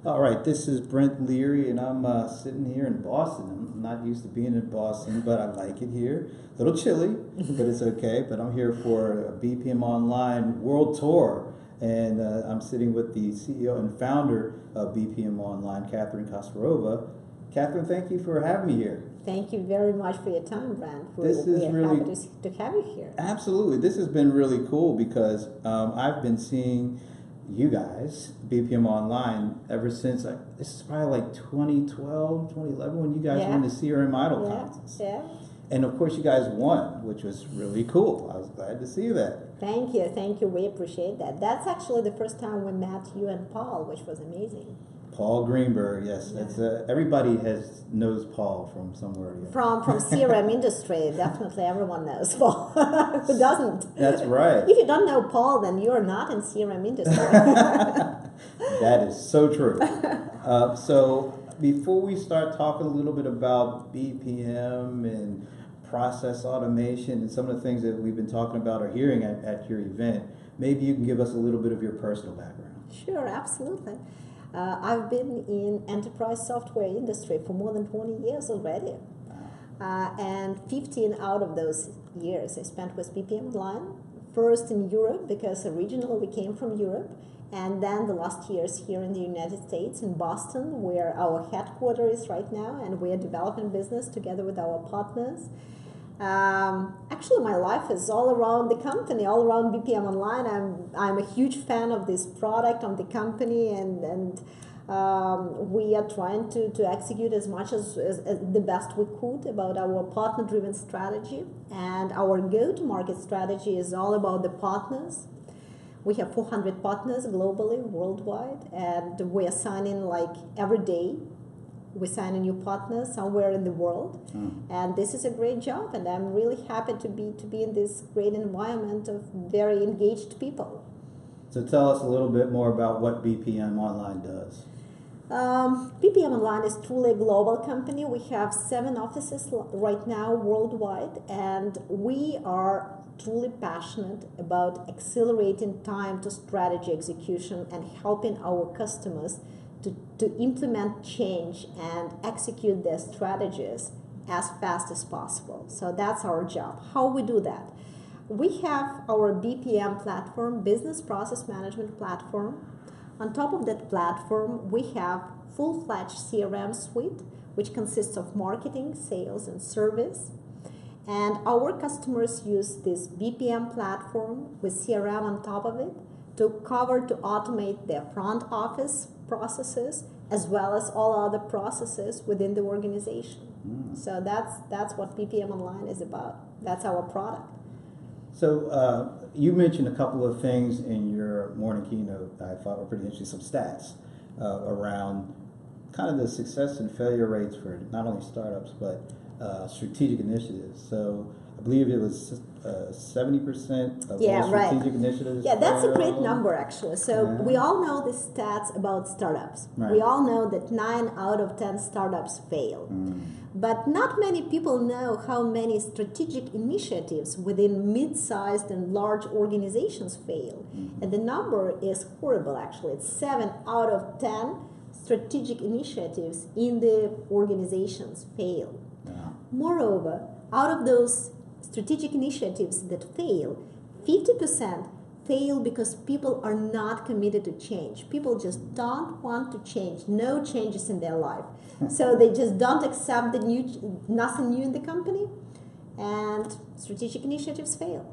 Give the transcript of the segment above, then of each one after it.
All right, this is Brent Leary, and I'm sitting here in Boston. I'm not used to being in Boston, but I like it here. A little chilly, but it's okay. But I'm here for a Bpm'online World Tour, and I'm sitting with the CEO and founder of Bpm'online, Katherine Kostereva. Katherine, thank you for having me here. Thank you very much for your time, Brent. This is We're really happy to have you here. Absolutely. This has been really cool because I've been seeing you guys, Bpm'online, ever since, this is probably like 2012, 2011, when you guys won the CRM Idol contest. Yeah. And of course you guys won, which was really cool. I was glad to see that. Thank you. We appreciate that. That's actually the first time we met you and Paul, which was amazing. Paul Greenberg, yes, that's everybody knows Paul from somewhere. Yeah. From CRM industry, definitely everyone knows Paul. Who doesn't? That's right. If you don't know Paul, then you're not in CRM industry. That is so true. So before we start talking a little bit about BPM and process automation and some of the things that we've been talking about or hearing at your event, maybe you can give us a little bit of your personal background. Sure, absolutely. I've been in enterprise software industry for more than 20 years already. And 15 out of those years I spent with Bpm'online. First in Europe, because originally we came from Europe, and then the last years here in the United States, in Boston, where our headquarters is right now, and we are developing business together with our partners. Actually, my life is all around the company, all around Bpm'online. I'm a huge fan of this product, of the company, and we are trying to execute as much as the best we could about our partner-driven strategy. And our go-to-market strategy is all about the partners. We have 400 partners globally, worldwide, and we are signing like every day. We sign a new partner somewhere in the world, and this is a great job. And I'm really happy to be in this great environment of very engaged people. So tell us a little bit more about what Bpm'online does. Bpm'online is truly a global company. We have 7 offices right now worldwide, and we are truly passionate about accelerating time to strategy execution and helping our customers to implement change and execute their strategies as fast as possible. So that's our job. How we do that? We have our BPM platform, Business Process Management Platform. On top of that platform, we have full-fledged CRM suite, which consists of marketing, sales, and service. And our customers use this BPM platform with CRM on top of it to automate their front office processes as well as all other processes within the organization. So that's what Bpm'online is about. That's our product. So you mentioned a couple of things in your morning keynote that I thought were pretty interesting, some stats around kind of the success and failure rates for not only startups but strategic initiatives. So I believe it was 70% of all strategic initiatives. Yeah, that's a great number actually. So we all know the stats about startups. Right. We all know that 9 out of 10 startups fail. But not many people know how many strategic initiatives within mid-sized and large organizations fail. And the number is horrible actually. It's 7 out of 10 strategic initiatives in the organizations fail. Moreover, out of those strategic initiatives that fail, 50% fail because people are not committed to change. People just don't want to change. No changes in their life. So they just don't accept nothing new in the company, and strategic initiatives fail.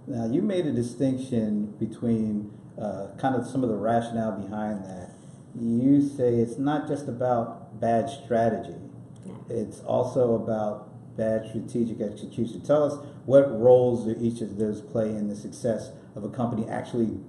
Now, you made a distinction between kind of some of the rationale behind that. You say it's not just about bad strategy. It's also about bad strategic execution. Tell us what roles do each of those play in the success of a company actually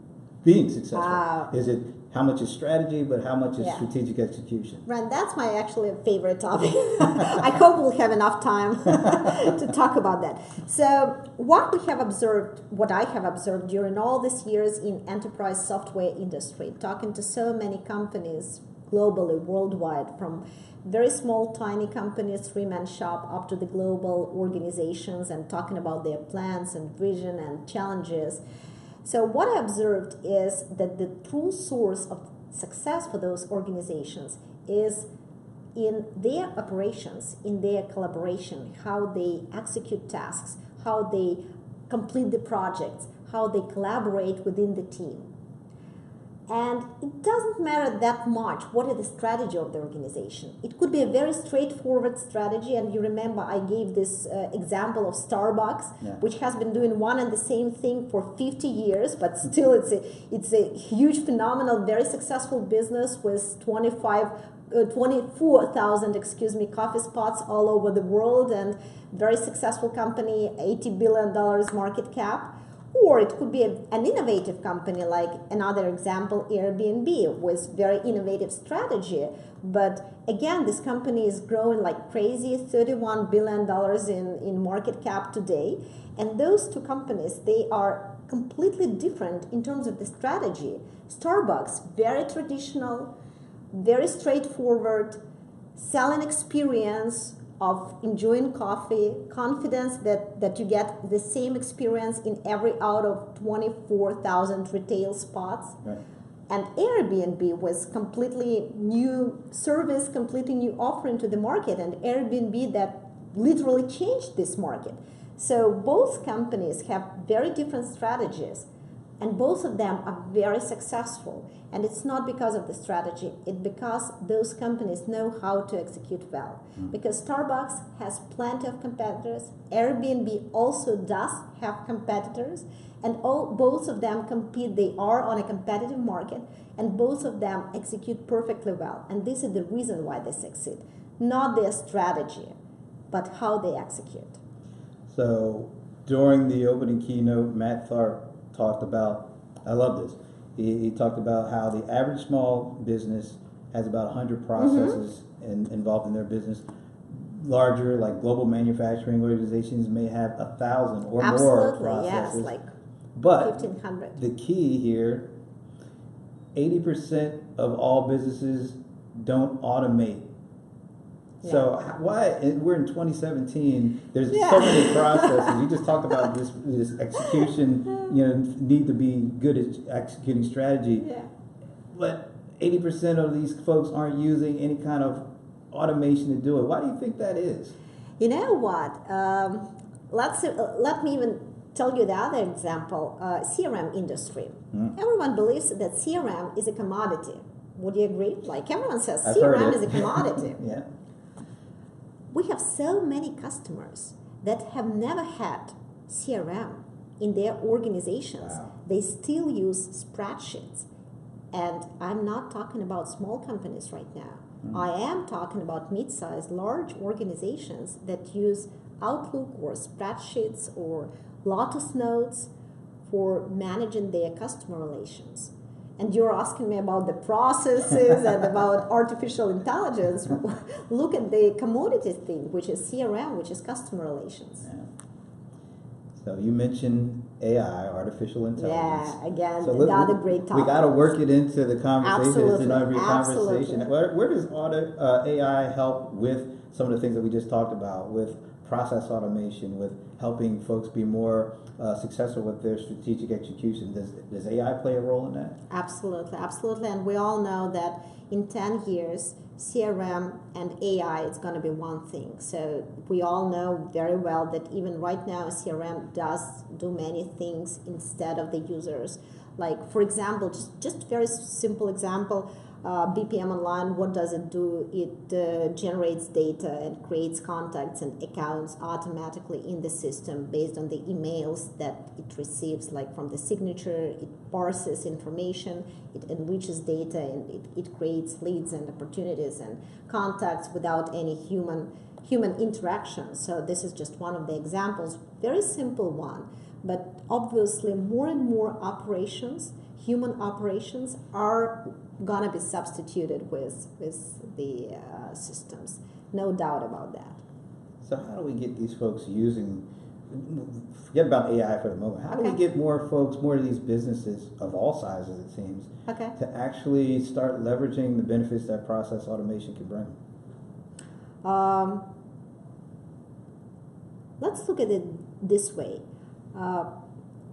being successful. Is it how much is strategy, but how much is strategic execution? Right, that's my actually favorite topic. I hope we'll have enough time to talk about that. So what I have observed during all these years in enterprise software industry, talking to so many companies globally, worldwide, from very small, tiny companies, 3-man shop, up to the global organizations, and talking about their plans and vision and challenges. So what I observed is that the true source of success for those organizations is in their operations, in their collaboration, how they execute tasks, how they complete the projects, how they collaborate within the team. And it doesn't matter that much what is the strategy of the organization. It could be a very straightforward strategy, and you remember I gave this example of Starbucks, which has been doing one and the same thing for 50 years, but still it's a huge, phenomenal, very successful business with 24,000 coffee spots all over the world, and very successful company, $80 billion market cap. Or it could be an innovative company, like another example, Airbnb, with very innovative strategy. But again, this company is growing like crazy, $31 billion in market cap today. And those two companies, they are completely different in terms of the strategy. Starbucks, very traditional, very straightforward, selling experience of enjoying coffee, confidence that you get the same experience in every out of 24,000 retail spots. Right. And Airbnb was completely new service, completely new offering to the market, and Airbnb that literally changed this market. So both companies have very different strategies, and both of them are very successful. And it's not because of the strategy, it's because those companies know how to execute well. Because Starbucks has plenty of competitors, Airbnb also does have competitors, and both of them compete. They are on a competitive market, and both of them execute perfectly well. And this is the reason why they succeed. Not their strategy, but how they execute. So during the opening keynote, Matt Tharp talked about, I love this, he talked about how the average small business has about 100 processes involved in their business. Larger, like global manufacturing organizations, may have 1,000 or more processes. Yes, like but 1,500. The key here, 80% of all businesses don't automate. So why, we're in 2017, there's so many processes. You just talked about this execution, need to be good at executing strategy. Yeah. But 80% of these folks aren't using any kind of automation to do it. Why do you think that is? You know what? Let me even tell you the other example, CRM industry. Everyone believes that CRM is a commodity. Would you agree? Like everyone says, CRM is a commodity. Yeah. We have so many customers that have never had CRM in their organizations. Wow. They still use spreadsheets. And I'm not talking about small companies right now. I am talking about mid-sized, large organizations that use Outlook or spreadsheets or Lotus Notes for managing their customer relations. And you're asking me about the processes and about artificial intelligence. Look at the commodity thing, which is CRM, which is customer relations. Yeah. So you mentioned AI, artificial intelligence. Yeah, again, so another great topic. We got to work it into the conversation. Absolutely. It's in every conversation. Absolutely. Where does AI help with some of the things that we just talked about, with process automation, with helping folks be more successful with their strategic execution? Does AI play a role in that? Absolutely, absolutely. And we all know that in 10 years, CRM and AI is going to be one thing. So we all know very well that even right now, CRM does do many things instead of the users. Like, for example, just very simple example, Bpm'online, what does it do? It generates data and creates contacts and accounts automatically in the system based on the emails that it receives, like from the signature. It parses information, it enriches data, and it creates leads and opportunities and contacts without any human interaction. So this is just one of the examples, very simple one. But obviously more and more operations, human operations, are gonna be substituted with the systems. No doubt about that. So how do we get these folks using, forget about AI for the moment, how do we get more folks, more of these businesses of all sizes it seems, to actually start leveraging the benefits that process automation can bring? Let's look at it this way.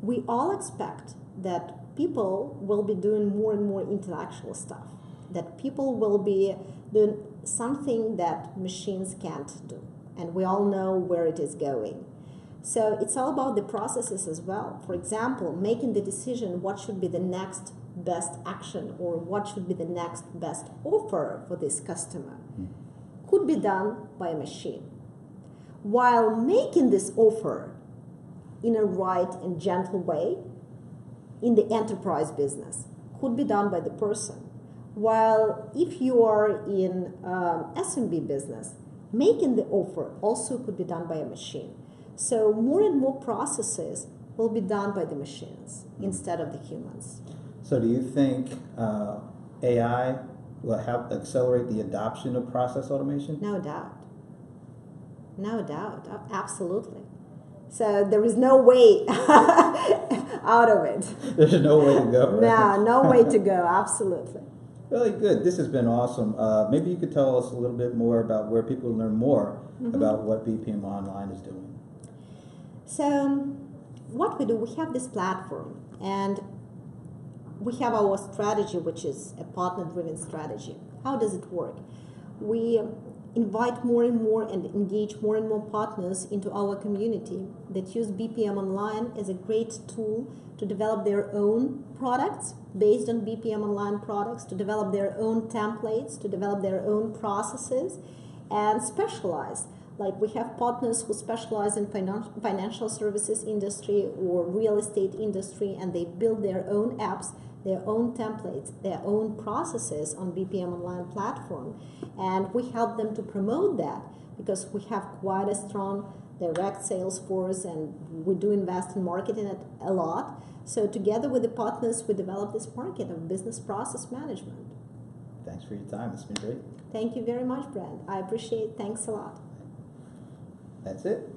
We all expect that people will be doing more and more intellectual stuff, that people will be doing something that machines can't do. And we all know where it is going. So it's all about the processes as well. For example, making the decision what should be the next best action or what should be the next best offer for this customer could be done by a machine. While making this offer in a right and gentle way in the enterprise business could be done by the person. While if you are in SMB business, making the offer also could be done by a machine. So more and more processes will be done by the machines instead of the humans. So do you think AI will help accelerate the adoption of process automation? No doubt. No doubt. Absolutely. So there is no way out of it. There's no way to go, right? No way to go. Absolutely. Really good. This has been awesome. Maybe you could tell us a little bit more about where people learn more about what Bpm'online is doing. So what we do, we have this platform and we have our strategy, which is a partner-driven strategy. How does it work? We invite more and more and engage more and more partners into our community that use Bpm'online as a great tool to develop their own products based on Bpm'online products, to develop their own templates, to develop their own processes, and specialize. Like we have partners who specialize in financial services industry or real estate industry, and they build their own apps, their own templates, their own processes on Bpm'online platform. And we help them to promote that because we have quite a strong direct sales force and we do invest in marketing it a lot. So together with the partners, we develop this market of business process management. Thanks for your time. It's been great. Thank you very much, Brad. I appreciate it. Thanks a lot. That's it.